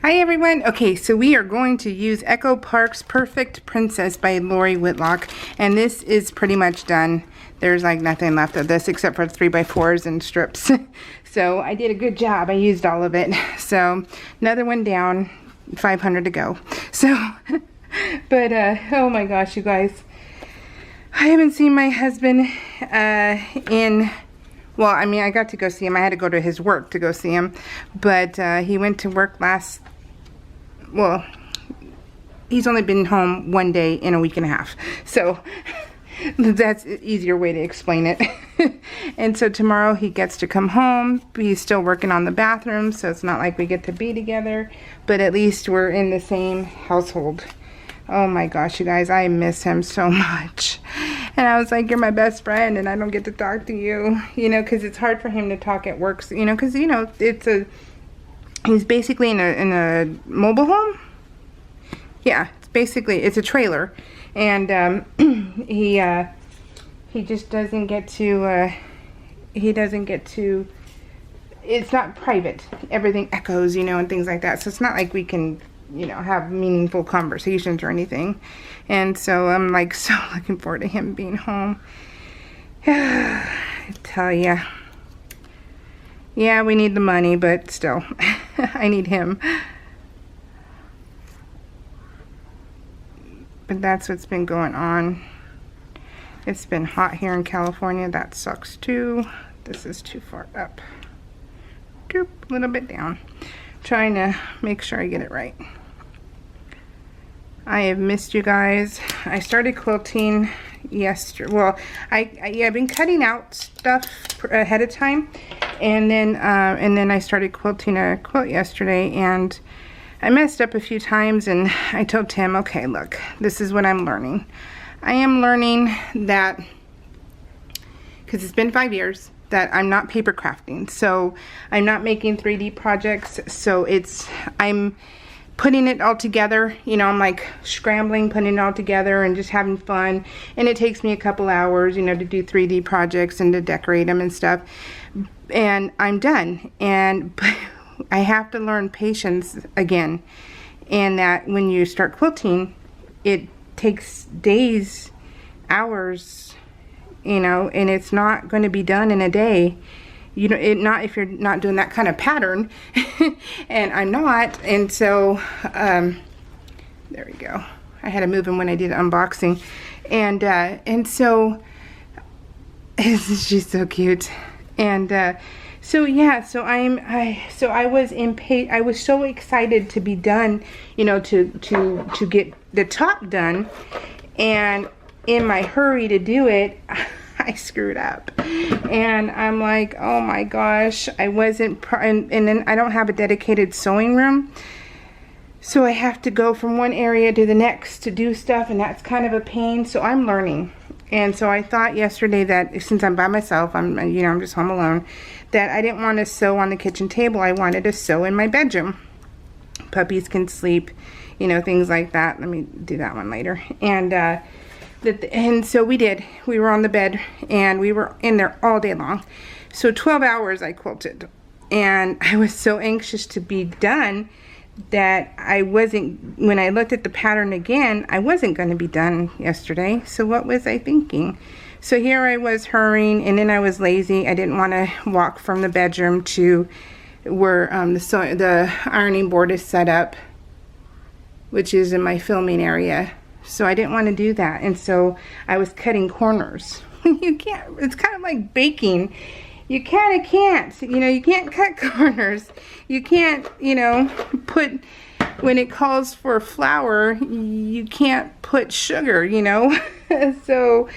Hi everyone. Okay, so we are going to use Echo Park's Perfect Princess by Lori Whitlock, and this is pretty much done. There's like nothing left of this except for 3x4s and strips. So I did a good job. I used all of it. So another one down, 500 to go. So, but oh my gosh, you guys. I haven't seen my husband well, I mean, I got to go see him. I had to go to his work to go see him. But he went to work well, he's only been home one day in a week and a half. So that's an easier way to explain it. And so tomorrow he gets to come home. He's still working on the bathroom, so it's not like we get to be together. But at least we're in the same household. Oh my gosh, you guys, I miss him so much. And I was like, you're my best friend and I don't get to talk to you, you know, because it's hard for him to talk at work, you know, because, you know, he's basically in a mobile home. Yeah, it's a trailer. And he just doesn't get to, it's not private. Everything echoes, you know, and things like that. So it's not like we can, you know, have meaningful conversations or anything. And so I'm like so looking forward to him being home. I tell ya. Yeah, we need the money, but still, I need him. But that's what's been going on. It's been hot here in California. That sucks too. This is too far up. Doop, a little bit down. Trying to make sure I get it right. I have missed you guys. I started quilting yesterday. Well, I've been cutting out stuff ahead of time, and then I started quilting a quilt yesterday, and I messed up a few times, and I told Tim, okay, look, this is what I'm learning. I am learning that, because it's been 5 years, that I'm not paper crafting, so I'm not making 3D projects, so I'm putting it all together, you know, I'm like scrambling, putting it all together and just having fun, and it takes me a couple hours, you know, to do 3D projects and to decorate them and stuff, and I'm done. But I have to learn patience again, and that when you start quilting, it takes days, hours, you know, and it's not going to be done in a day. You know, not if you're not doing that kind of pattern. And I'm not, and so there we go. I had to move him when I did unboxing, and so she's so cute. And so yeah, so I was so excited to be done, you know, to get the top done, and in my hurry to do it, I screwed up, and I'm like, oh my gosh, I wasn't, and then I don't have a dedicated sewing room, so I have to go from one area to the next to do stuff, and that's kind of a pain. So I'm learning, and so I thought yesterday that since I'm by myself, I'm just home alone, that I didn't want to sew on the kitchen table. I wanted to sew in my bedroom. Puppies can sleep, you know, things like that. Let me do that one later. And so we did. We were on the bed, and we were in there all day long. So 12 hours I quilted, and I was so anxious to be done that I wasn't, when I looked at the pattern again, I wasn't going to be done yesterday. So what was I thinking? So here I was hurrying, and then I was lazy. I didn't want to walk from the bedroom to where the ironing board is set up, which is in my filming area. So I didn't want to do that, and so I was cutting corners. You can't, it's kind of like baking. You kind of can't, you know, you can't cut corners. You can't, you know, when it calls for flour, you can't put sugar, you know. So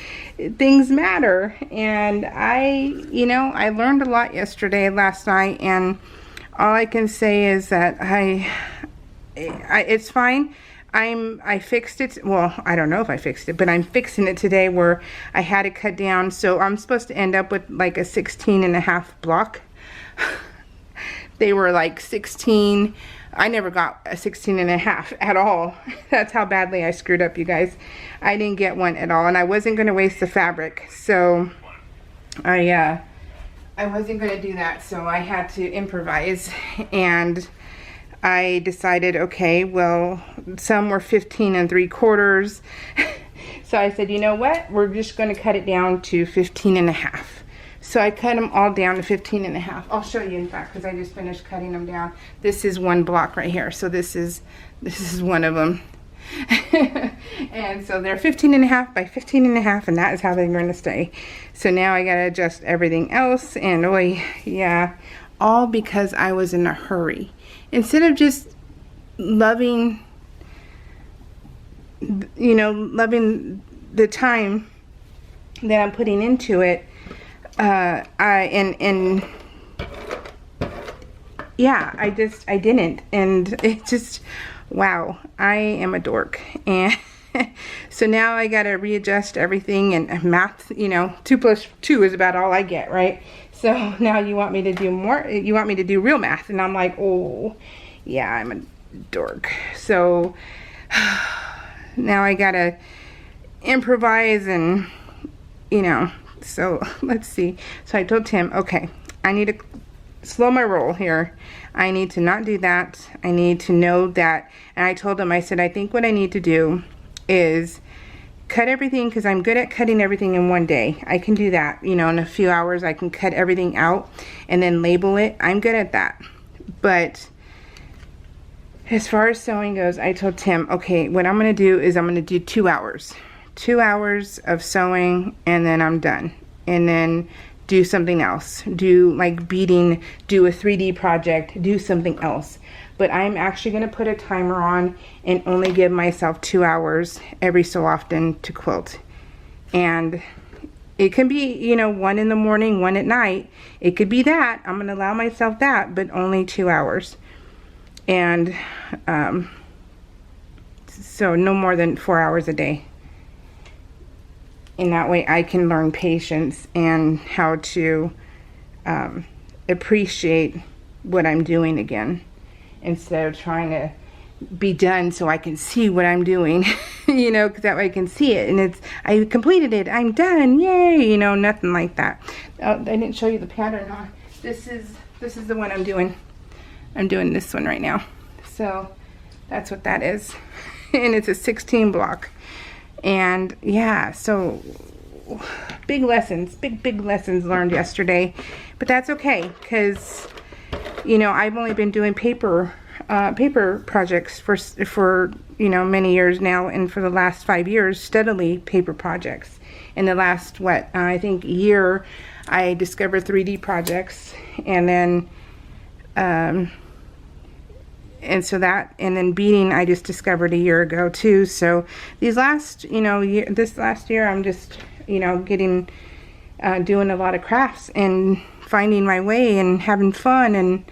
things matter, and I learned a lot last night, and all I can say is that it's fine. I fixed it. Well, I don't know if I fixed it, but I'm fixing it today, where I had to cut down. So I'm supposed to end up with like a 16.5 block. They were like 16. I never got a 16.5 at all. That's how badly I screwed up, you guys. I didn't get one at all, and I wasn't going to waste the fabric. So I wasn't going to do that. So I had to improvise, and I decided, okay, well, some were 15 3/4. So I said, you know what? We're just going to cut it down to 15 1/2. So I cut them all down to 15 1/2. I'll show you, in fact, because I just finished cutting them down. This is one block right here. So this is one of them. And so they're 15 1/2 by 15 1/2, and that is how they're going to stay. So now I got to adjust everything else, and yeah, all because I was in a hurry. Instead of just loving, you know, loving the time that I'm putting into it, yeah, I didn't, and it just, wow, I am a dork. And so now I gotta readjust everything, and math, you know, 2 + 2 is about all I get, right? So now you want me to do more, you want me to do real math, and I'm like, oh yeah, I'm a dork. So now I gotta improvise, and you know, so let's see. So I told Tim, okay, I need to slow my roll here. I need to not do that. I need to know that. And I told him, I said, I think what I need to do is cut everything, because I'm good at cutting everything in one day. I can do that, you know, in a few hours I can cut everything out and then label it. I'm good at that. But as far as sewing goes, I told Tim, okay, what I'm going to do is I'm going to do 2 hours. 2 hours of sewing, and then I'm done. And then do something else. Do like beading, do a 3D project, do something else. But I'm actually going to put a timer on and only give myself 2 hours every so often to quilt. And it can be, you know, 1 in the morning, 1 at night. It could be that. I'm going to allow myself that, but only 2 hours. And so no more than 4 hours a day. And that way I can learn patience and how to appreciate what I'm doing again, instead of trying to be done so I can see what I'm doing. You know, because that way I can see it, and it's, I completed it, I'm done, yay, you know, nothing like that. Oh, I didn't show you the pattern, huh? This is the one I'm doing. I'm doing this one right now. So that's what that is. And it's a 16 block. And yeah, so big lessons, big lessons learned yesterday. But that's okay, because you know, I've only been doing paper projects for you know, many years now, and for the last 5 years steadily paper projects. In the last I think year, I discovered 3D projects, and then and so that, and then beading I just discovered a year ago too. So these last, you know, this last year, I'm just, you know, getting doing a lot of crafts and finding my way and having fun, and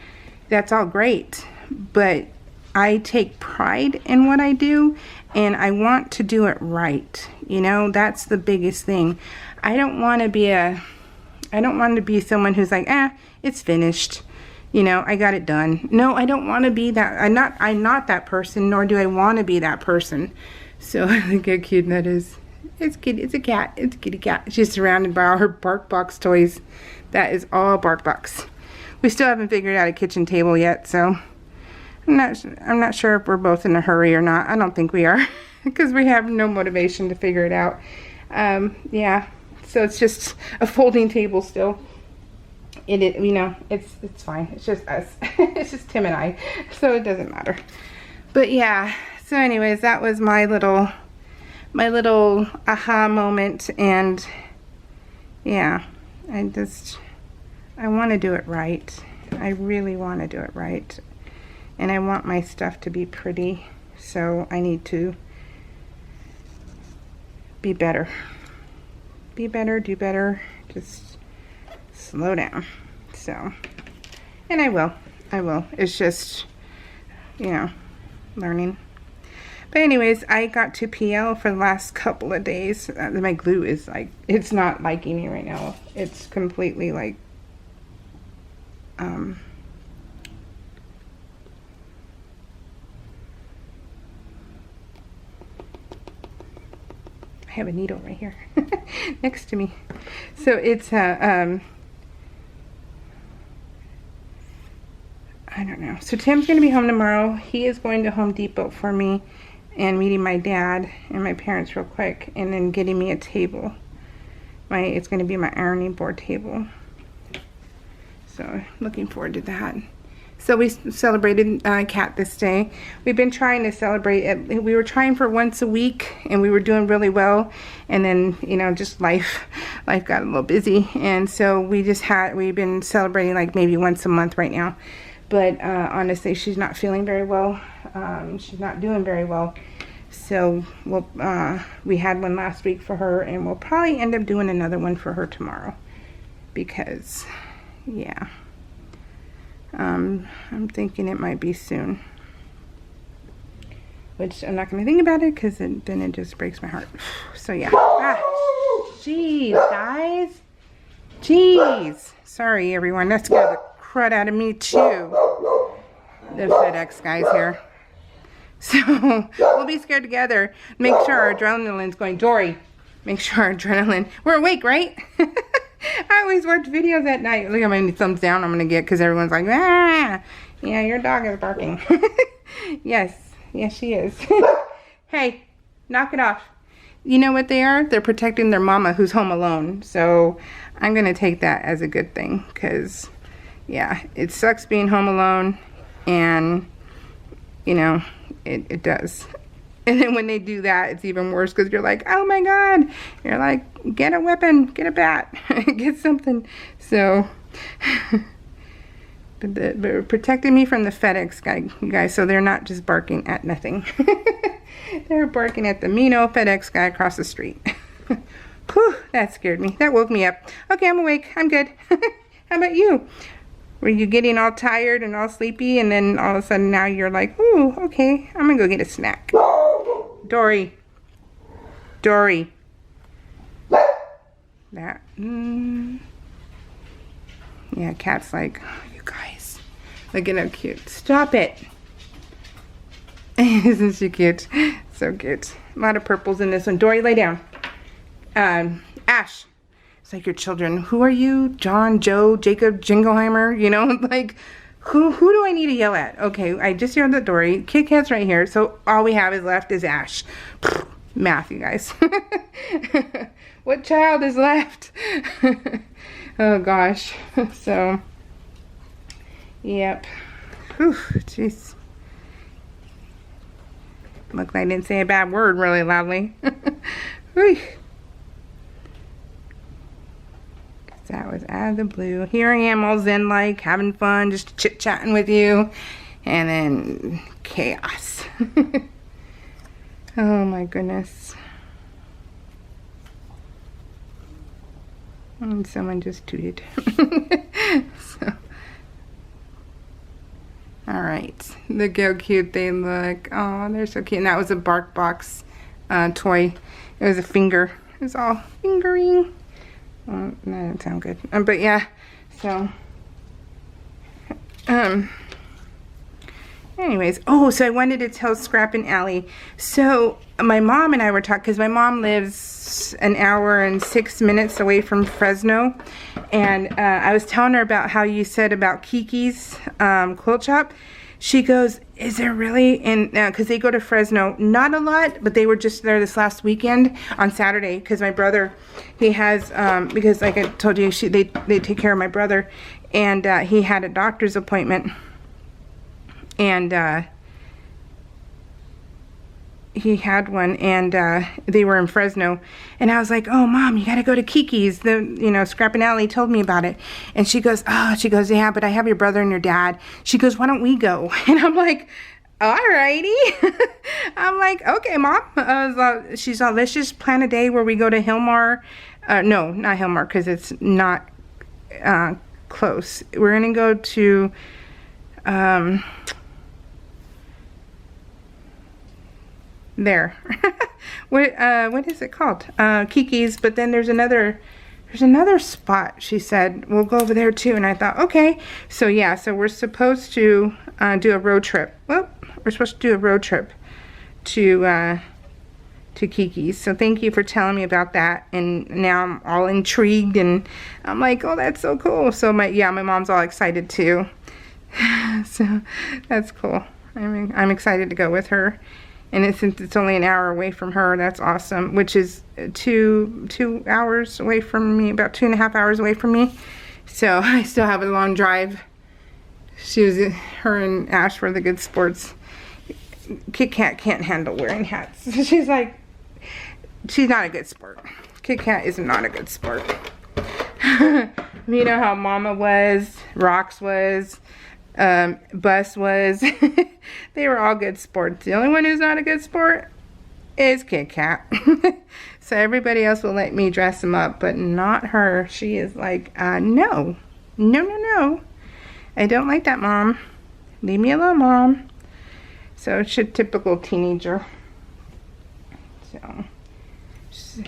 that's all great. But I take pride in what I do, and I want to do it right. You know, that's the biggest thing. I don't want to be someone who's like, it's finished. You know, I got it done. No, I don't want to be that. I'm not that person, nor do I want to be that person. So look how cute that is. It's kitty. It's a cat. It's a kitty cat. She's surrounded by all her BarkBox toys. That is all BarkBox. We still haven't figured out a kitchen table yet, so I'm not sure if we're both in a hurry or not. I don't think we are, because we have no motivation to figure it out. Yeah. So it's just a folding table still. You know, it's fine. It's just us. It's just Tim and I, so it doesn't matter. But yeah, so anyways, that was my little aha moment. And yeah, I want to do it right. I really want to do it right, and I want my stuff to be pretty, so I need to be better, do better, just slow down. So, and I will. It's just, you know, learning. But anyways, I got to PL for the last couple of days. My glue is like, it's not liking me right now. It's completely like, I have a needle right here next to me. So it's I don't know. So Tim's going to be home tomorrow. He is going to Home Depot for me and meeting my dad and my parents real quick, and then getting me a table. It's going to be my ironing board table. So looking forward to that. So we celebrated Cat this day. We've been trying to celebrate it. We were trying for once a week, and we were doing really well. And then, you know, just life got a little busy, and so we've been celebrating like maybe once a month right now. But honestly, she's not feeling very well. She's not doing very well. So we had one last week for her, and we'll probably end up doing another one for her tomorrow. Because, yeah. I'm thinking it might be soon. Which I'm not going to think about it, because then it just breaks my heart. So, yeah. Jeez, guys. Jeez. Sorry, everyone. That scared the crud out of me, too. The FedEx guys here. So, we'll be scared together. Make sure our adrenaline's going. Dory, make sure our adrenaline. We're awake, right? I always watch videos at night. Look how many thumbs down I'm going to get, because everyone's like, ah, yeah, your dog is barking. Yes, she is. Hey, knock it off. You know what they are? They're protecting their mama who's home alone. So I'm going to take that as a good thing, because, yeah, it sucks being home alone, and, you know, it does. And then when they do that, it's even worse, because you're like, oh my God. You're like, get a weapon, get a bat, get something. So, but they're protecting me from the FedEx guy, you guys, so they're not just barking at nothing. They're barking at the mean old FedEx guy across the street. Whew, that scared me. That woke me up. Okay, I'm awake. I'm good. How about you? Were you getting all tired and all sleepy, and then all of a sudden now you're like, ooh, okay, I'm gonna go get a snack. Dory. That. Yeah, Cat's like, oh, you guys. Look at how cute. Stop it. Isn't she cute? So cute. A lot of purples in this one. Dory, lay down. Ash. It's like your children. Who are you? John, Joe, Jacob, Jingleheimer? You know, like, who do I need to yell at? Okay, I just yelled at Dory. Kit Kat's right here, so all we have left is Ash. Math, you guys. What child is left? Oh, gosh. So, yep. Whew, jeez. Look, I didn't say a bad word really loudly. That was out of the blue. Here I am all zen-like, having fun, just chit-chatting with you. And then chaos. Oh my goodness. And someone just tooted. So. Alright. Look how cute they look. Oh, they're so cute. And that was a Bark Box toy. It was a finger. It was all fingering. Well, that didn't sound good. But yeah, so anyways, oh, so I wanted to tell Scrap and Allie. So my mom and I were talking, because my mom lives an hour and 6 minutes away from Fresno, and I was telling her about how you said about Kiki's quilt shop. She goes, is there really? And because they go to Fresno, not a lot, but they were just there this last weekend on Saturday, because my brother, he has, because like I told you, they take care of my brother, and he had a doctor's appointment, and he had one, and they were in Fresno, and I was like, oh Mom, you gotta go to Kiki's. Scrap and Allie told me about it, and she goes, yeah, but I have your brother and your dad. She goes, why don't we go? And I'm like, alrighty. I'm like, okay, Mom. She's all, let's just plan a day where we go to Hillmar. No, not Hillmar, because it's not close. We're gonna go to there. What is it called? Kiki's. But then there's another spot. She said we'll go over there too, and I thought, okay. So yeah, so we're supposed to do a road trip. Well, we're supposed to do a road trip to Kiki's. So thank you for telling me about that, and now I'm all intrigued, and I'm like, oh, that's so cool. So my mom's all excited too. So that's cool. I mean, I'm excited to go with her. And since it's only an hour away from her, that's awesome. Which is two hours away from me, about 2.5 hours away from me. So I still have a long drive. Her and Ash were the good sports. Kit Kat can't handle wearing hats. She's like, she's not a good sport. Kit Kat is not a good sport. You know how Mama was, Rox was, Bus was. They were all good sports. The only one who's not a good sport is Kit Kat. So everybody else will let me dress them up, but not her. She is like, no. No. I don't like that, Mom. Leave me alone, Mom. So it's a typical teenager. So, see,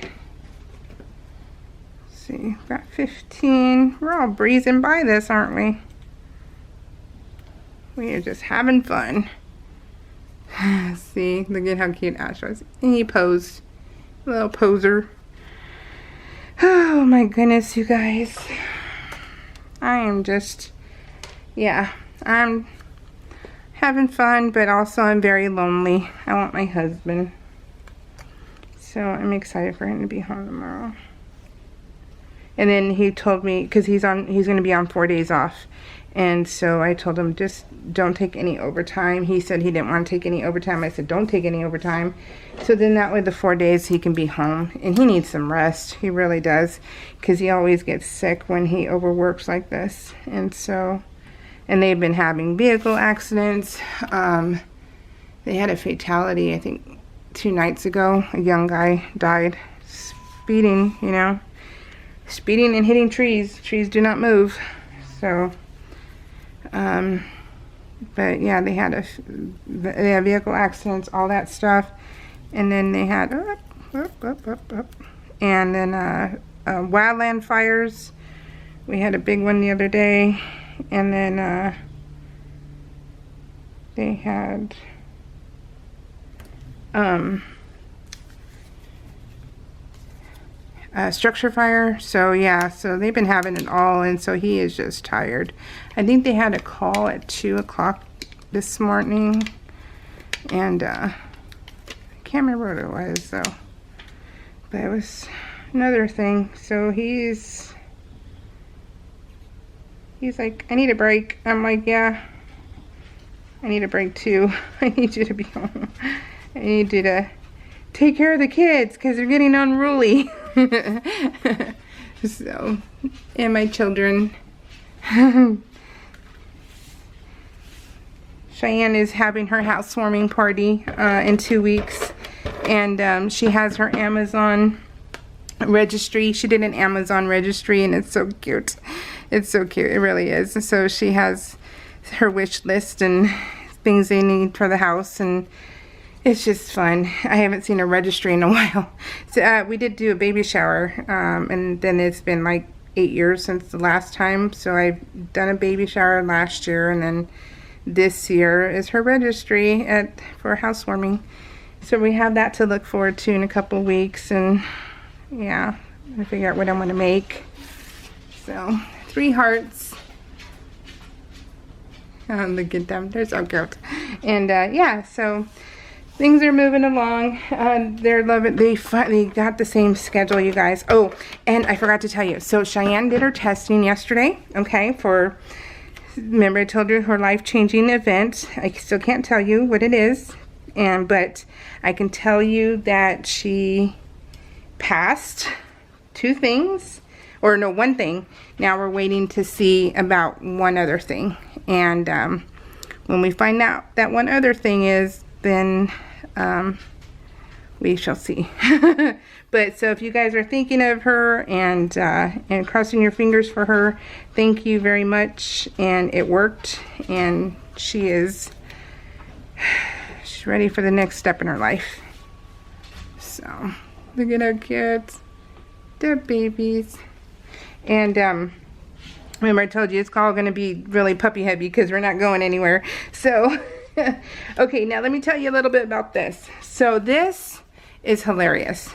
got 15. We're all breezing by this, aren't we? We are just having fun. See, look at how cute Ash was. And he posed. A little poser. Oh my goodness, you guys. I am just, yeah, I'm having fun, but also I'm very lonely. I want my husband. So I'm excited for him to be home tomorrow. And then he told me, because he's going to be on 4 days off. And so I told him, just don't take any overtime. He said he didn't want to take any overtime. I said, don't take any overtime. So then that way the 4 days he can be home. And he needs some rest. He really does. Because he always gets sick when he overworks like this. And so, and they've been having vehicle accidents. They had a fatality, I think, 2 nights ago. A young guy died speeding, you know. Speeding and hitting trees. Trees do not move. So, but yeah, they had vehicle accidents, all that stuff. And then they had, and then wildland fires. We had a big one the other day. And then they had structure fire. So yeah, so they've been having it all, and so he is just tired. I think they had a call at 2 o'clock this morning, and I can't remember what it was though, but it was another thing. So he's like, I need a break. I'm like, yeah, I need a break too. I need you to be home. I need you to take care of the kids because they're getting unruly. So, and my children. Cheyenne is having her housewarming party in 2 weeks, and she has her Amazon registry. She did an Amazon registry, and it's so cute. It's so cute. It really is. So she has her wish list and things they need for the house, and it's just fun. I haven't seen a registry in a while. So we did do a baby shower, and then it's been like 8 years since the last time. So I've done a baby shower last year, and then this year is her registry for housewarming. So we have that to look forward to in a couple weeks, and yeah, I figure out what I want to make. So 3 hearts. Oh, look at them. They're so cute. And yeah, so things are moving along. They're loving. They finally got the same schedule, you guys. Oh, and I forgot to tell you. So Cheyenne did her testing yesterday. Okay, remember I told you her life-changing event. I still can't tell you what it is, but I can tell you that she passed 2 things, or no, 1 thing. Now we're waiting to see about 1 other thing, and when we find out that 1 other thing is, then we shall see. But so if you guys are thinking of her and crossing your fingers for her, thank you very much. And it worked, and she's ready for the next step in her life. So look at how cute. They're babies. And remember I told you it's all going to be really puppy heavy because we're not going anywhere. So okay, now let me tell you a little bit about this. So this is hilarious.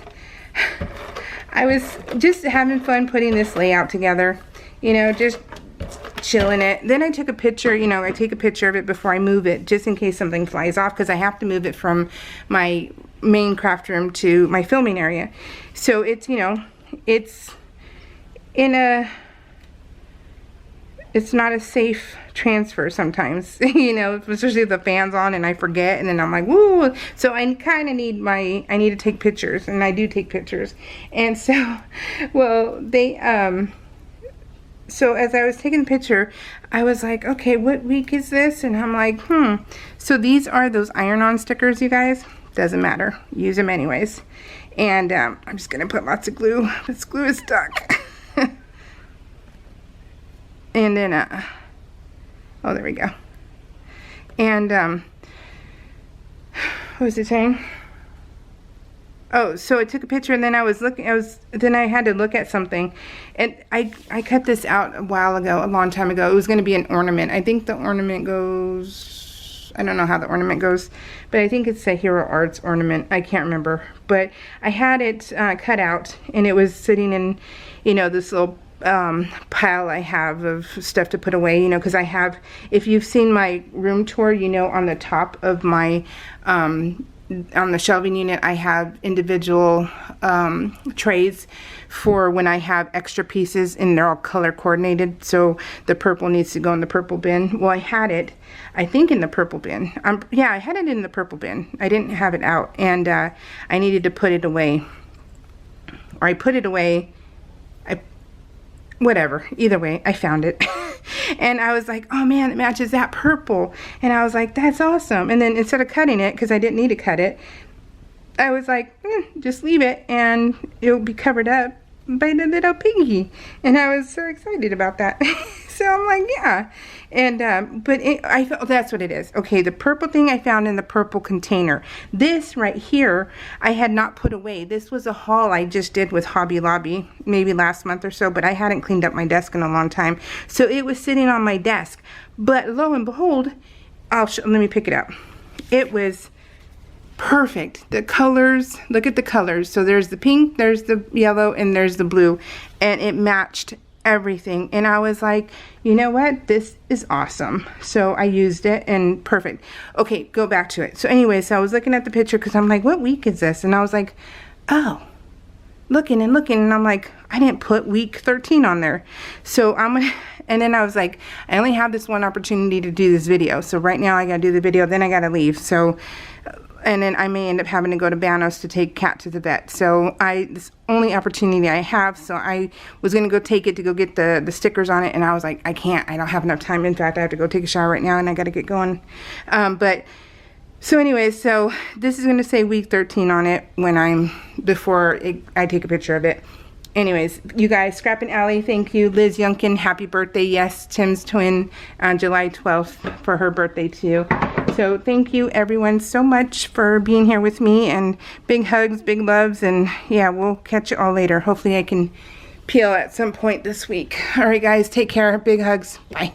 I was just having fun putting this layout together. You know, just chill in it. Then I took a picture, you know, I take a picture of it before I move it, just in case something flies off, because I have to move it from my main craft room to my filming area. So it's, you know, it's not a safe transfer sometimes, you know, especially if the fan's on and I forget, and then I'm like, woo. So I kind of need I need to take pictures, and I do take pictures. And so, well, so as I was taking a picture, I was like, okay, what week is this? And I'm like, So these are those iron-on stickers, you guys. Doesn't matter. Use them anyways. And I'm just going to put lots of glue. This glue is stuck. And then, oh, there we go. And, what was it saying? Oh, so I took a picture, and then I was looking, then I had to look at something. And I cut this out a while ago, a long time ago. It was going to be an ornament. I think the ornament goes, I don't know how the ornament goes, but I think it's a Hero Arts ornament. I can't remember. But I had it cut out, and it was sitting in, you know, this little pile I have of stuff to put away, you know, because I have, if you've seen my room tour, you know, on the top of my on the shelving unit, I have individual trays for when I have extra pieces, and they're all color coordinated, so the purple needs to go in the purple bin. Well, I had it, I think, in the purple bin. Yeah, I had it in the purple bin. I didn't have it out, and I needed to put it away, or I put it away. Whatever, either way, I found it. And I was like, oh man, it matches that purple. And I was like, that's awesome. And then instead of cutting it, because I didn't need to cut it, I was like, just leave it and it'll be covered up by the little piggy. And I was so excited about that. So I'm like, yeah. And but I thought, that's what it is. Okay, the purple thing I found in the purple container. This right here, I had not put away. This was a haul I just did with Hobby Lobby, maybe last month or so, but I hadn't cleaned up my desk in a long time. So it was sitting on my desk. But lo and behold, let me pick it up. It was perfect. The colors, look at the colors. So there's the pink, there's the yellow, and there's the blue. And it matched everything. And I was like, you know what, this is awesome. So I used it, and perfect. Okay, go back to it. So anyway, so I was looking at the picture, because I'm like, what week is this? And I was like, oh, looking and looking, and I'm like, I didn't put week 13 on there. So I'm gonna, and then I was like, I only have this one opportunity to do this video, so right now I gotta do the video, then I gotta leave. So and then I may end up having to go to Banos to take Cat to the vet. So this only opportunity I have, so I was going to go take it to go get the stickers on it, and I was like, I can't, I don't have enough time. In fact, I have to go take a shower right now, and I got to get going. So anyway, so this is going to say week 13 on it before I take a picture of it. Anyways, you guys, Scrap and Allie, thank you. Liz Yunkin, happy birthday. Yes, Tim's twin on July 12th for her birthday too. So thank you everyone so much for being here with me, and big hugs, big loves, and yeah, we'll catch you all later. Hopefully I can peel at some point this week. All right guys, take care. Big hugs. Bye.